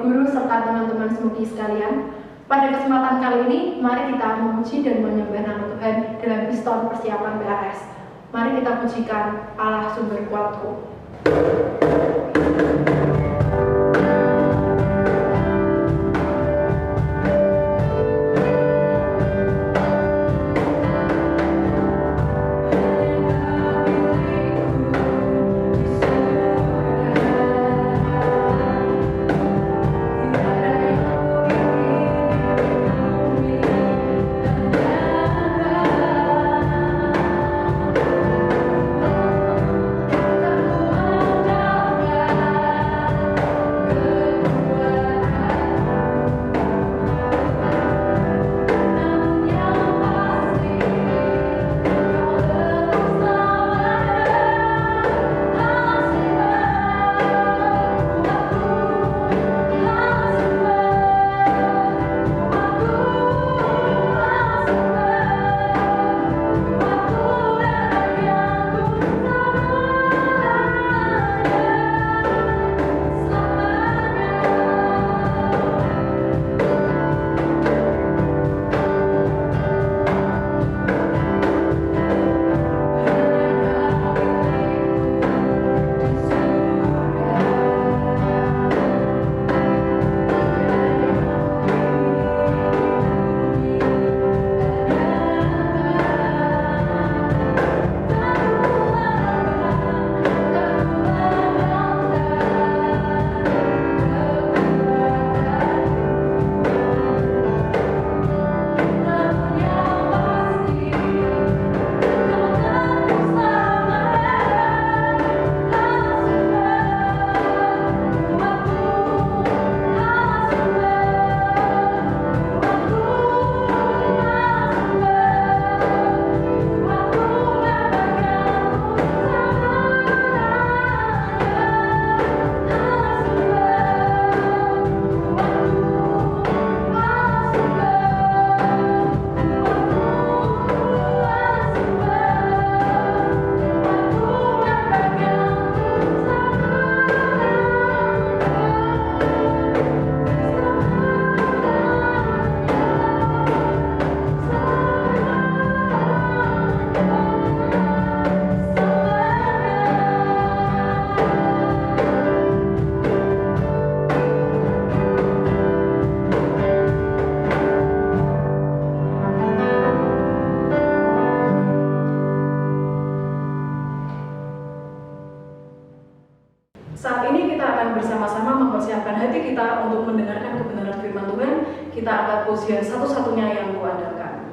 Guru serta teman-teman semuanya sekalian. Pada kesempatan kali ini, mari kita memuji dan menyembah nama Tuhan dalam Piston Persiapan PAS. Mari kita pujikan Allah Sumber Kuatku. Saat ini kita akan bersama-sama mempersiapkan hati kita untuk mendengarkan kebenaran firman Tuhan. Kita angkat pujian satu-satunya yang kuandalkan.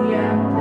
Yang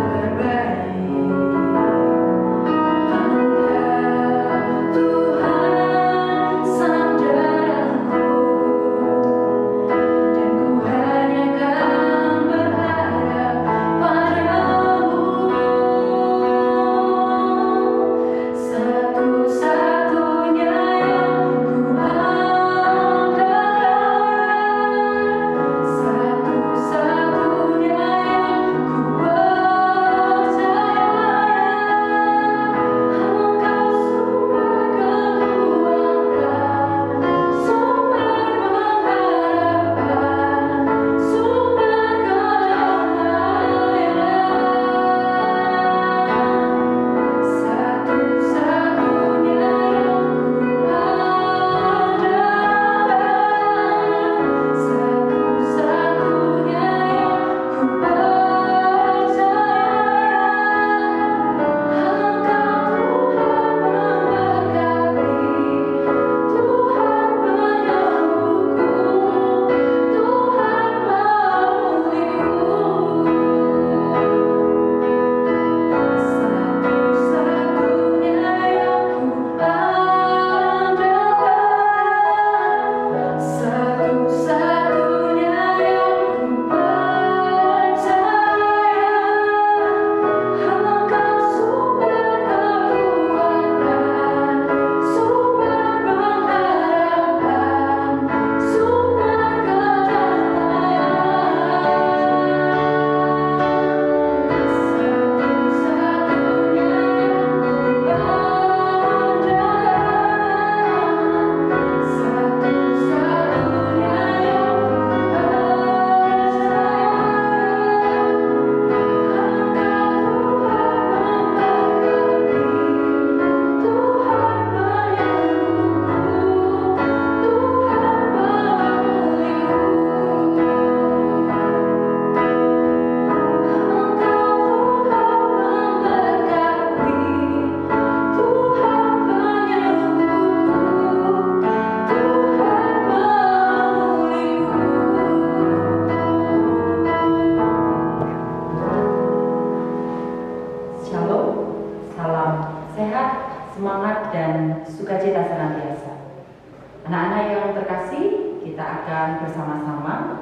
akan bersama-sama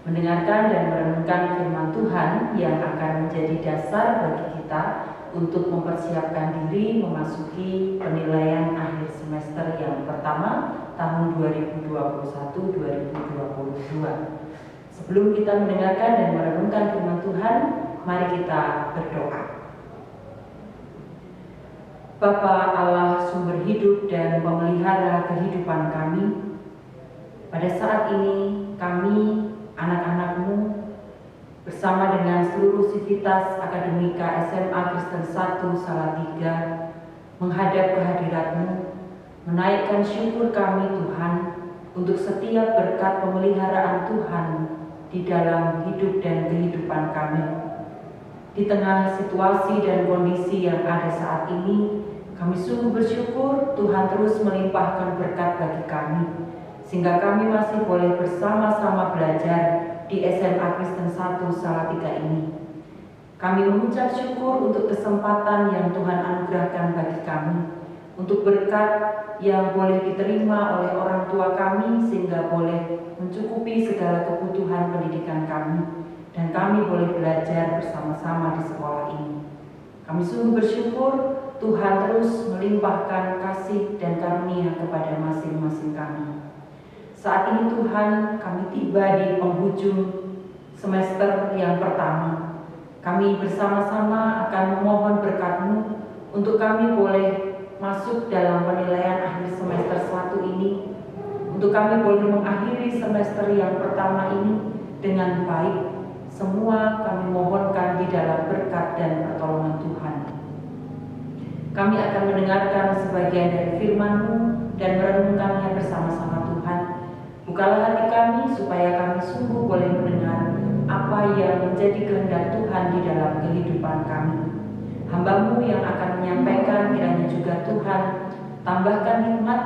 mendengarkan dan merenungkan firman Tuhan yang akan menjadi dasar bagi kita untuk mempersiapkan diri memasuki penilaian akhir semester yang pertama tahun 2021-2022. Sebelum kita mendengarkan dan merenungkan firman Tuhan, mari kita berdoa. Bapa Allah, sumber hidup dan pemelihara kehidupan kami, pada saat ini kami, anak-anak-Mu, bersama dengan seluruh sivitas akademika SMA Kristen 1 Salatiga, menghadap kehadirat-Mu, menaikkan syukur kami Tuhan untuk setiap berkat pemeliharaan Tuhan di dalam hidup dan kehidupan kami. Di tengah situasi dan kondisi yang ada saat ini, kami sungguh bersyukur Tuhan terus melimpahkan berkat bagi kami, sehingga kami masih boleh bersama-sama belajar di SMA Kristen 1 Salatiga ini. Kami mengucap syukur untuk kesempatan yang Tuhan anugerahkan bagi kami, untuk berkat yang boleh diterima oleh orang tua kami sehingga boleh mencukupi segala kebutuhan pendidikan kami, dan kami boleh belajar bersama-sama di sekolah ini. Kami sungguh bersyukur Tuhan terus melimpahkan kasih dan karunia kepada masing-masing kami. Saat ini Tuhan, kami tiba di penghujung semester yang pertama. Kami bersama-sama akan memohon berkat-Mu untuk kami boleh masuk dalam penilaian akhir semester 1 ini, untuk kami boleh mengakhiri semester yang pertama ini dengan baik. Semua kami mohonkan di dalam berkat dan pertolongan Tuhan. Kami akan mendengarkan sebagian dari firman-Mu dan merenungkannya bersama-sama Tuhan. Bukalah hati kami supaya kami sungguh boleh mendengar apa yang menjadi kehendak Tuhan di dalam kehidupan kami. Hamba-Mu yang akan menyampaikan, kiranya juga Tuhan tambahkan hikmat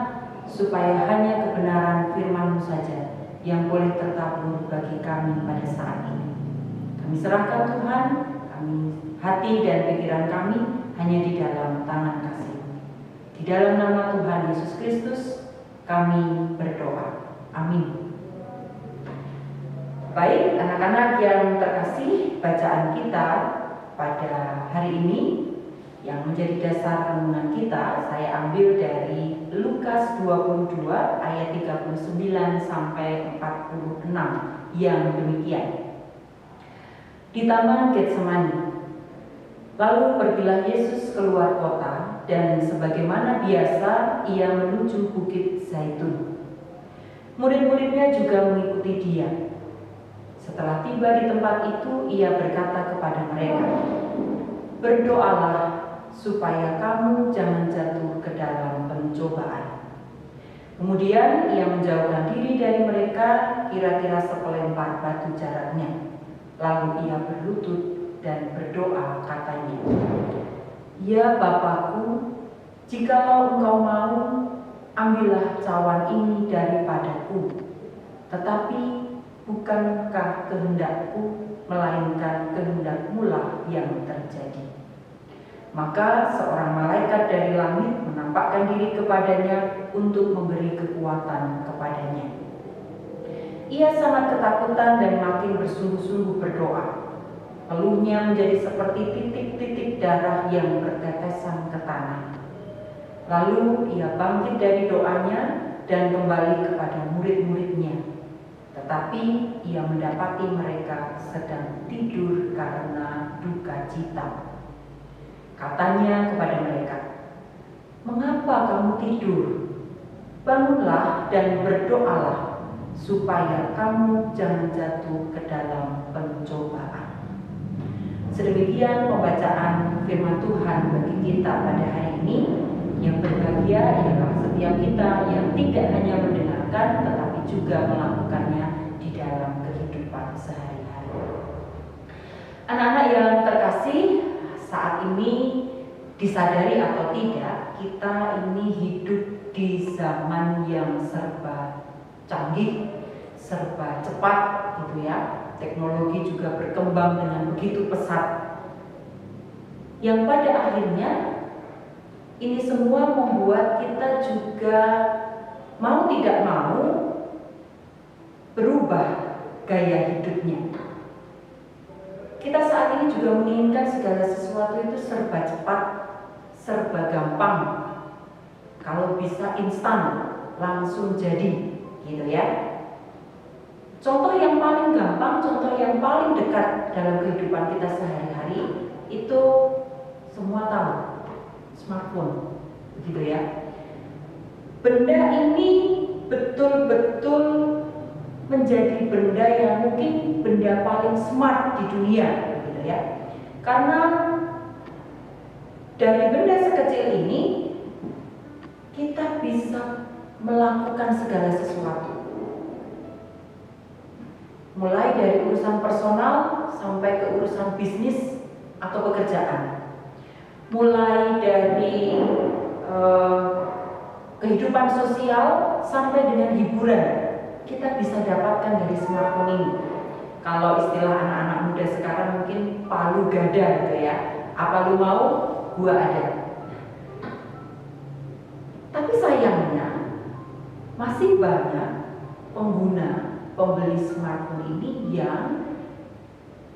supaya hanya kebenaran firman-Mu saja yang boleh tertabur bagi kami pada saat ini. Kami serahkan Tuhan, hati dan pikiran kami hanya di dalam tangan kasih. Di dalam nama Tuhan Yesus Kristus kami berdoa. Amin. Baik, anak-anak yang terkasih, bacaan kita pada hari ini yang menjadi dasar renungan kita, saya ambil dari Lukas 22 ayat 39 sampai 46 yang demikian. Di Taman Getsemani, lalu pergilah Yesus keluar kota, dan sebagaimana biasa ia menuju Bukit Zaitun. Murid-muridnya juga mengikuti dia. Setelah tiba di tempat itu, ia berkata kepada mereka, "Berdoalah supaya kamu jangan jatuh ke dalam pencobaan." Kemudian ia menjauhkan diri dari mereka kira-kira sepelempar batu jaraknya. Lalu ia berlutut dan berdoa, katanya, "Ya Bapakku, jikalau Engkau mau, ambillah cawan ini daripadaku. Tetapi bukankah kehendakku, melainkan kehendak-Mu lah yang terjadi." Maka seorang malaikat dari langit menampakkan diri kepadanya untuk memberi kekuatan kepadanya. Ia sangat ketakutan dan makin bersungguh-sungguh berdoa. Peluhnya menjadi seperti titik-titik darah yang bertetesan ke tanah. Lalu ia bangkit dari doanya dan kembali kepada murid-muridnya. Tetapi ia mendapati mereka sedang tidur karena duka cita. Katanya kepada mereka, "Mengapa kamu tidur? Bangunlah dan berdoalah, supaya kamu jangan jatuh ke dalam pencobaan." Sedemikian pembacaan firman Tuhan bagi kita pada hari ini. Yang berbahagia ialah setiap kita yang tidak hanya mendengarkan, tetapi juga melakukannya di dalam kehidupan sehari-hari. Anak-anak yang terkasih, saat ini disadari atau tidak, kita ini hidup di zaman yang serba canggih, serba cepat gitu ya. Teknologi juga berkembang dengan begitu pesat. Yang pada akhirnya ini semua membuat kita juga mau tidak mau berubah gaya hidupnya. Kita saat ini juga menginginkan segala sesuatu itu serba cepat, serba gampang. Kalau bisa instan, langsung jadi, gitu ya. Contoh yang paling gampang, contoh yang paling dekat dalam kehidupan kita sehari-hari itu semua tahu, smartphone, begitu ya. Benda ini betul-betul menjadi benda yang mungkin benda paling smart di dunia, gitu ya. Karena dari benda sekecil ini kita bisa melakukan segala sesuatu. Mulai dari urusan personal sampai ke urusan bisnis atau pekerjaan. Mulai dari kehidupan sosial sampai dengan hiburan, kita bisa dapatkan dari smartphone ini. Kalau istilah anak-anak muda sekarang mungkin palu gada gitu ya. Apa lu mau, gua ada. Tapi sayangnya masih banyak pembeli smartphone ini yang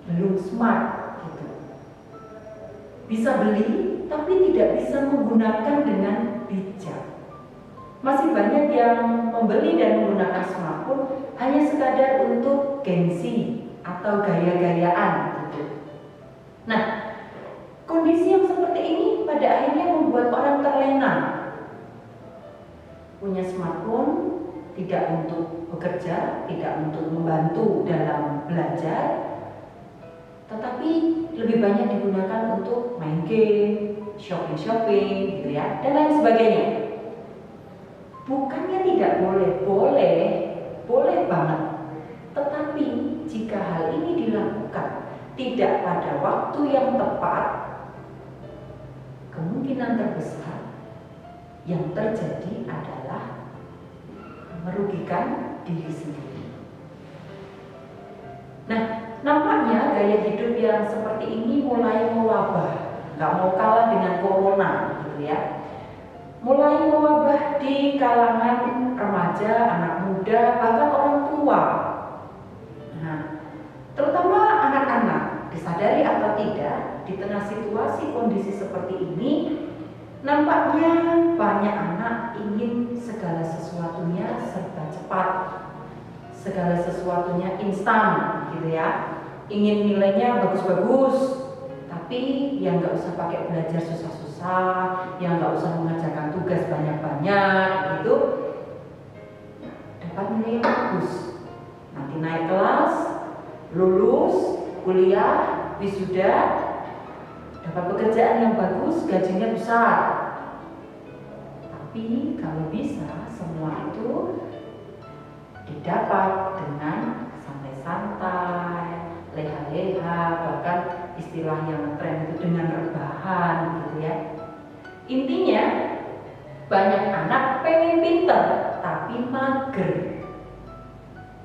belum smart gitu. Bisa beli tapi tidak bisa menggunakan dengan bijak. Masih banyak yang membeli dan menggunakan smartphone hanya sekadar untuk gengsi atau gaya-gayaan gitu. Nah, kondisi yang seperti ini pada akhirnya membuat orang terlena. Punya smartphone tidak untuk bekerja, tidak untuk membantu dalam belajar, tetapi lebih banyak digunakan untuk main game, shopping gitu ya, dan lain sebagainya. Bukannya tidak boleh, boleh banget. Tetapi jika hal ini dilakukan tidak pada waktu yang tepat, kemungkinan terbesar yang terjadi adalah merugikan diri sendiri. Nah, nampaknya gaya hidup yang seperti ini mulai mewabah, nggak mau kalah dengan corona, gitu ya. Mulai mewabah di kalangan remaja, anak muda, bahkan orang tua. Nah, terutama anak-anak, disadari atau tidak, di tengah situasi kondisi seperti ini, nampaknya banyak anak ingin segala sesuatunya serba cepat, segala sesuatunya instan, gitu ya. Ingin nilainya bagus-bagus, tapi yang nggak usah pakai belajar susah-susah, yang nggak usah mengerjakan tugas banyak-banyak, gitu. Dapat nilai yang bagus, nanti naik kelas, lulus, kuliah, wisuda, dapat pekerjaan yang bagus, gajinya besar. Tapi kalau bisa semua itu didapat dengan santai-santai, leha-leha, bahkan istilah yang tren itu dengan rebahan gitu ya. Intinya banyak anak pengen pinter tapi mager.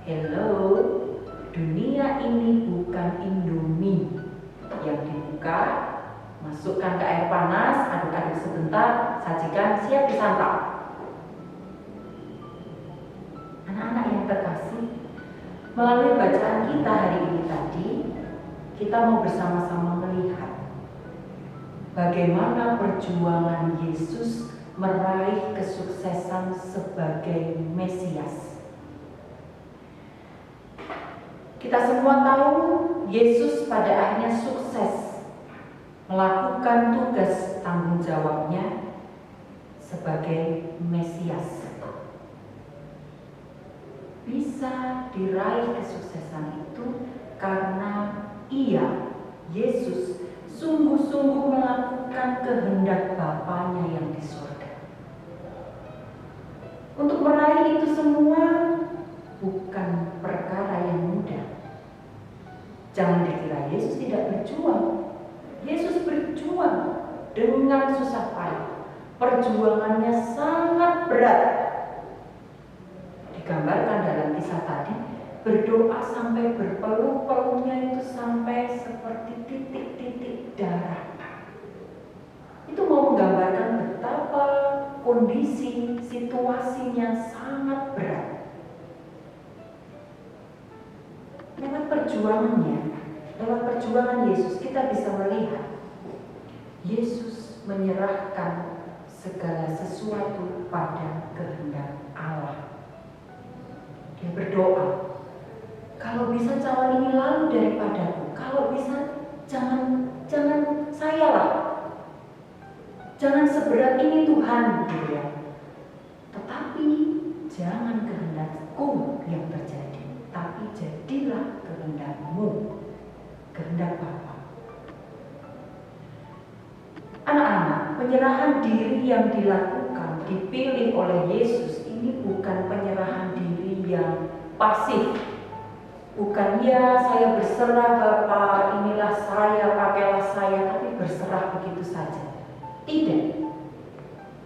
Hello, dunia ini bukan Indomie yang dibuka, masukkan ke air panas, aduk-aduk sebentar, sajikan, siap disantap. Anak-anak yang terkasih, melalui bacaan kita hari ini tadi, kita mau bersama-sama melihat bagaimana perjuangan Yesus meraih kesuksesan sebagai Mesias. Kita semua tahu Yesus pada akhirnya sukses melakukan tugas tanggung jawabnya sebagai Mesias. Bisa diraih kesuksesan itu karena Ia, Yesus, sungguh-sungguh melakukan kehendak Bapanya yang di surga. Untuk meraih itu semua bukan perkara yang mudah. Jangan dikira Yesus tidak berjuang. Yesus berjuang dengan susah payah. Perjuangannya sangat berat. Digambarkan dalam kisah tadi, berdoa sampai berpeluh-peluhnya itu sampai seperti titik-titik darah. Itu mau menggambarkan betapa kondisi situasinya sangat berat. lewat perjuangannya, lewat perjuangan Yesus kita bisa melihat Yesus menyerahkan segala sesuatu pada kehendak Allah. Dia berdoa, kalau bisa cawan ini lalu daripadaku, kalau bisa jangan saya lah, jangan seberat ini Tuhan, gitu ya. Tetapi jangan kehendakku yang terjadi, tapi jadilah kehendakmu, kehendak Bapa. Anak-anak, penyerahan diri yang dilakukan, dipilih oleh Yesus ini bukan penyerahan diri yang pasif. Bukan ya saya berserah Bapa, inilah saya, pakailah saya, tapi berserah begitu saja. Tidak.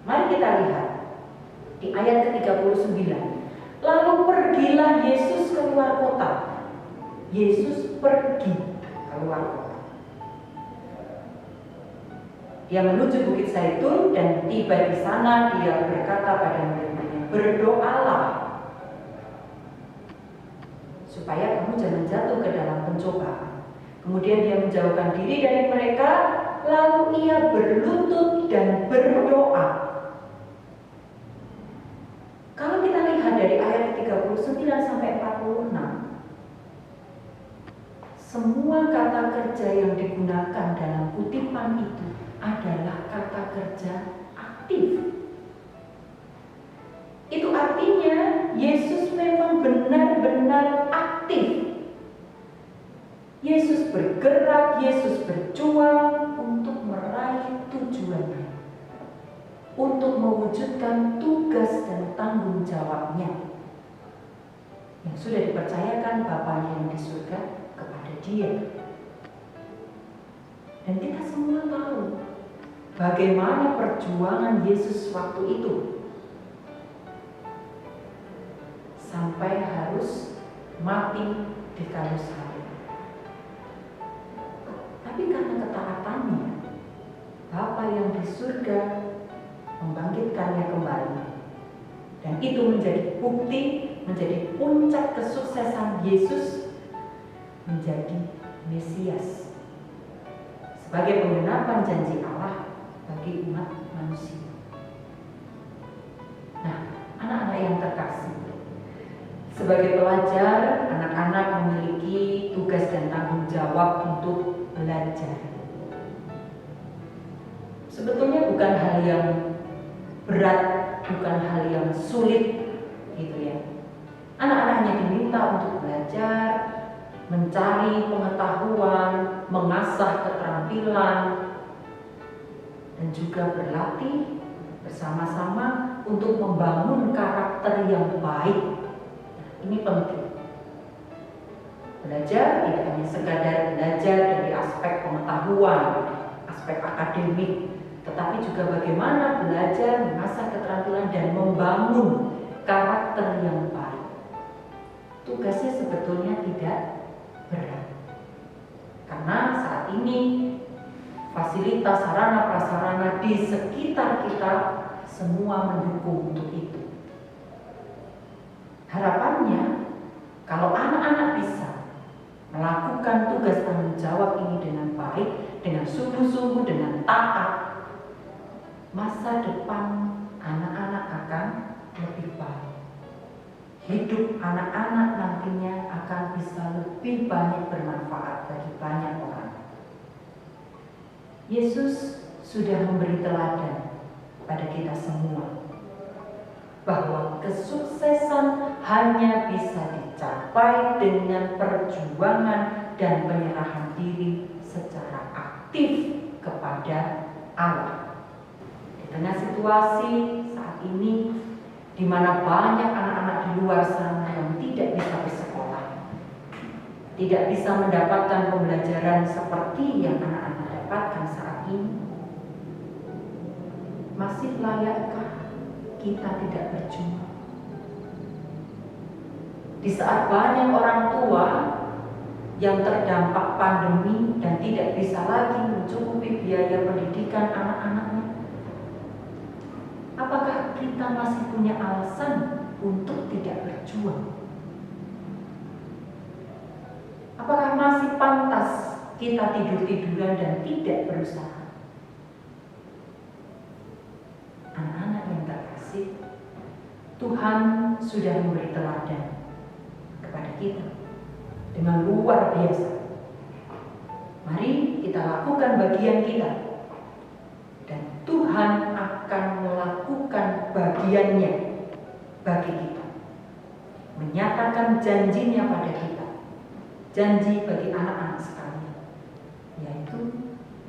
Mari kita lihat di ayat ke-39. Lalu pergilah Yesus keluar kota. Yesus pergi keluar kota. Dia menuju Bukit Zaitun dan tiba di sana dia berkata pada murid-muridnya, berdoalah supaya kamu jangan jatuh ke dalam pencobaan. Kemudian dia menjauhkan diri dari mereka, lalu ia berlutut dan berdoa. Kalau kita lihat dari ayat 39 sampai 46, semua kata kerja yang digunakan dalam kutipan itu adalah kata kerja aktif. Itu artinya Yesus memang benar-benar aktif. Yesus bergerak, Yesus berjuang untuk meraih tujuannya, untuk mewujudkan tugas dan tanggung jawabnya yang sudah dipercayakan Bapanya yang di surga kepada dia. Dan kita semua tahu bagaimana perjuangan Yesus waktu itu, sampai harus mati di kayu salib. Tapi karena ketaatannya, Bapa yang di surga membangkitkannya kembali. Dan itu menjadi bukti, menjadi puncak kesuksesan Yesus menjadi Mesias, sebagai penggenapan janji Allah bagi umat manusia. Nah, anak-anak yang terkasih, sebagai pelajar, anak-anak memiliki tugas dan tanggung jawab untuk belajar. Sebetulnya bukan hal yang berat, bukan hal yang sulit, gitu ya. Anak-anak hanya diminta untuk belajar, mencari pengetahuan, mengasah keterampilan, dan juga berlatih bersama-sama untuk membangun karakter yang baik. Ini penting. Belajar tidak hanya sekadar belajar dari aspek pengetahuan, aspek akademik, tetapi juga bagaimana belajar mengasah keterampilan dan membangun karakter yang baik. Tugasnya sebetulnya tidak berat. Karena saat ini fasilitas sarana prasarana di sekitar kita semua mendukung untuk itu. Harapannya, kalau anak-anak bisa melakukan tugas tanggung jawab ini dengan baik, dengan sungguh-sungguh, dengan taat, masa depan anak-anak akan lebih baik. Hidup anak-anak nantinya akan bisa lebih banyak bermanfaat bagi banyak orang. Yesus sudah memberi teladan pada kita semua bahwa kesuksesan hanya bisa dicapai dengan perjuangan dan penyerahan diri secara aktif kepada Allah. Di tengah situasi saat ini, di mana banyak anak-anak di luar sana yang tidak bisa bersekolah, tidak bisa mendapatkan pembelajaran seperti yang anak-anak dapatkan saat ini, masih layakkah kita tidak berjuang? Di saat banyak orang tua yang terdampak pandemi dan tidak bisa lagi mencukupi biaya pendidikan anak-anaknya, apakah kita masih punya alasan untuk tidak berjuang? Apakah masih pantas kita tidur-tiduran dan tidak berusaha? Anak-anak yang terkasih, Tuhan sudah memberi teladan kepada kita dengan luar biasa. Mari kita lakukan bagian kita, dan Tuhan akan melakukan bagiannya bagi kita, menyatakan janjinya pada kita, janji bagi anak-anak sekalian, yaitu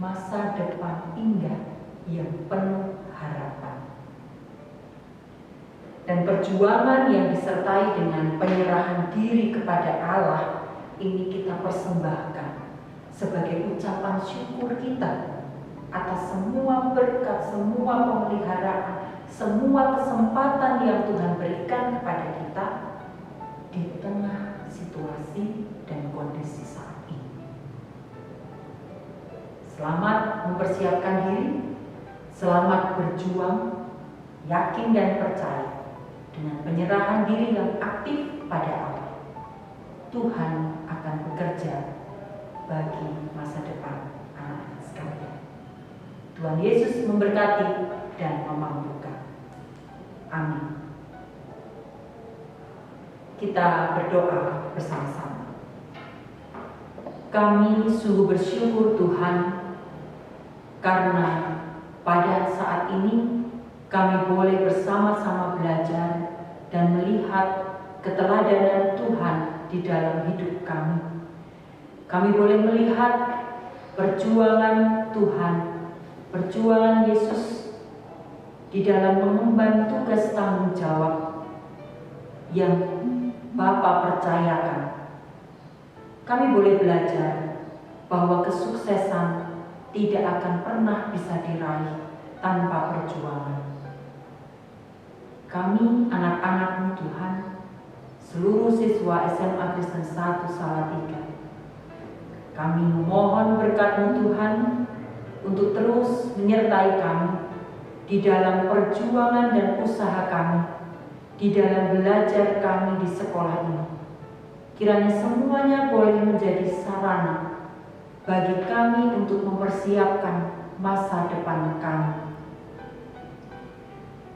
masa depan indah yang penuh harapan. Dan perjuangan yang disertai dengan penyerahan diri kepada Allah ini kita persembahkan sebagai ucapan syukur kita atas semua berkat, semua pemeliharaan, semua kesempatan yang Tuhan berikan kepada kita di tengah situasi dan kondisi saat ini. Selamat mempersiapkan diri, selamat berjuang, yakin dan percaya dengan penyerahan diri yang aktif pada Allah. Tuhan akan bekerja bagi masa depan anak-anak sekalian. Tuhan Yesus memberkati dan memampukan. Amin. Kita berdoa bersama-sama. Kami sungguh bersyukur Tuhan, karena pada saat ini kami boleh bersama-sama belajar dan melihat keteladanan Tuhan di dalam hidup kami. Kami boleh melihat perjuangan Tuhan, perjuangan Yesus di dalam mengemban tugas tanggung jawab yang Bapa percayakan. Kami boleh belajar bahwa kesuksesan tidak akan pernah bisa diraih tanpa perjuangan. Kami anak-anak-Mu Tuhan, seluruh siswa SMA Kristen 1 Salatiga, kami memohon berkat-Mu Tuhan untuk terus menyertai kami di dalam perjuangan dan usaha kami, di dalam belajar kami di sekolah ini. Kiranya semuanya boleh menjadi sarana bagi kami untuk mempersiapkan masa depan kami.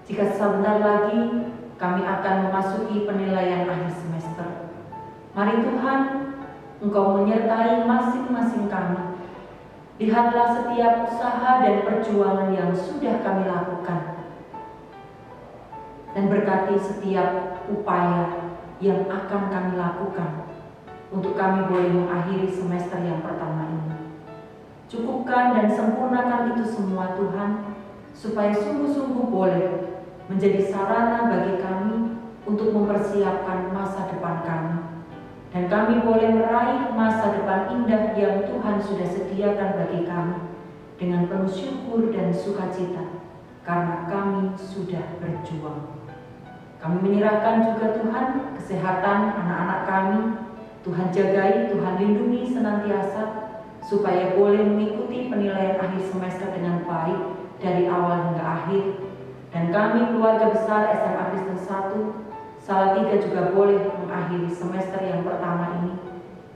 Jika sebentar lagi kami akan memasuki penilaian akhir semester, mari Tuhan, Engkau menyertai masing-masing kami. Lihatlah setiap usaha dan perjuangan yang sudah kami lakukan, dan berkati setiap upaya yang akan kami lakukan untuk kami boleh mengakhiri semester yang pertama ini. Cukupkan dan sempurnakan itu semua Tuhan, supaya sungguh-sungguh boleh menjadi sarana bagi kami untuk mempersiapkan masa depan kami, dan kami boleh meraih masa depan indah yang Tuhan sudah sediakan bagi kami dengan penuh syukur dan sukacita, karena kami sudah berjuang. Kami menyerahkan juga Tuhan kesehatan anak-anak kami. Tuhan jagai, Tuhan lindungi senantiasa, supaya boleh mengikuti penilaian akhir semester dengan baik dari awal hingga akhir. Dan kami keluarga besar SMA Kristen 1 Salatiga juga boleh mengakhiri semester yang pertama ini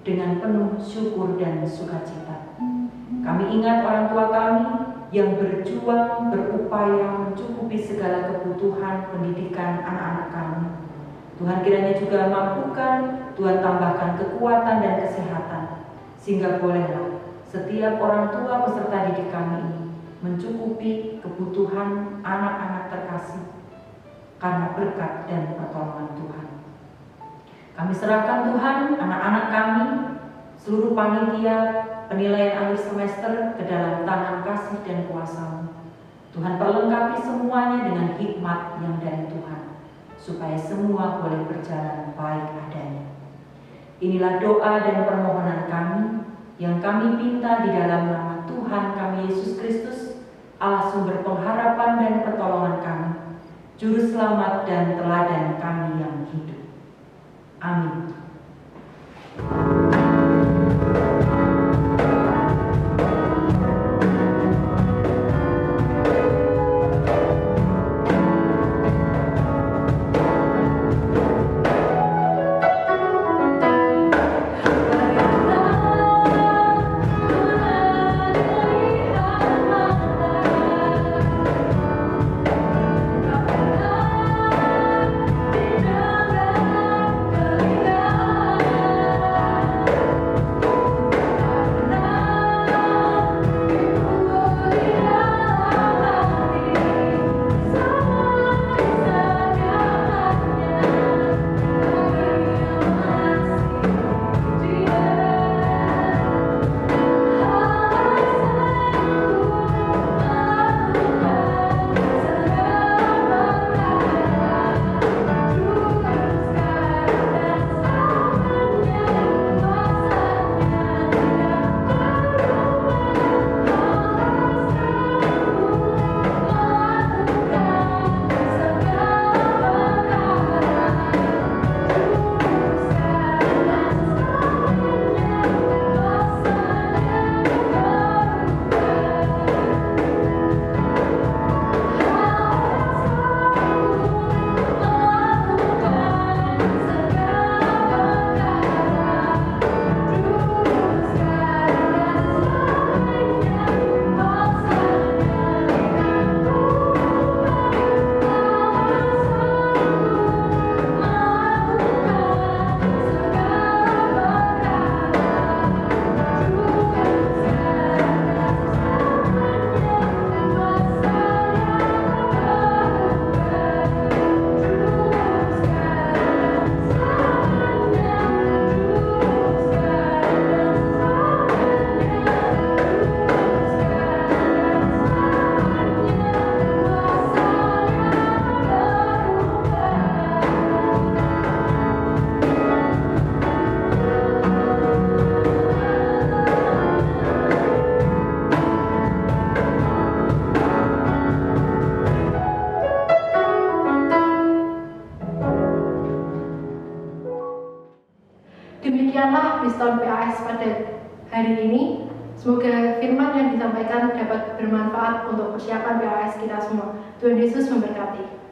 dengan penuh syukur dan sukacita. Kami ingat orang tua kami yang berjuang, berupaya mencukupi segala kebutuhan pendidikan anak-anak kami. Tuhan kiranya juga mampukan, Tuhan tambahkan kekuatan dan kesehatan, sehingga bolehlah setiap orang tua peserta didik kami ini mencukupi kebutuhan anak-anak terkasih karena berkat dan pertolongan Tuhan. Kami serahkan Tuhan anak-anak kami, seluruh panitia penilaian akhir semester ke dalam tangan kasih dan kuasa-Mu. Tuhan perlengkapi semuanya dengan hikmat yang dari Tuhan, supaya semua boleh berjalan baik adanya. Inilah doa dan permohonan kami yang kami minta di dalam nama Tuhan kami Yesus Kristus, Allah sumber pengharapan dan pertolongan kami, Juru Selamat dan teladan kami yang hidup. Amin. pada hari ini. Semoga firman yang disampaikan dapat bermanfaat untuk persiapan PAS kita semua. Tuhan Yesus memberkati.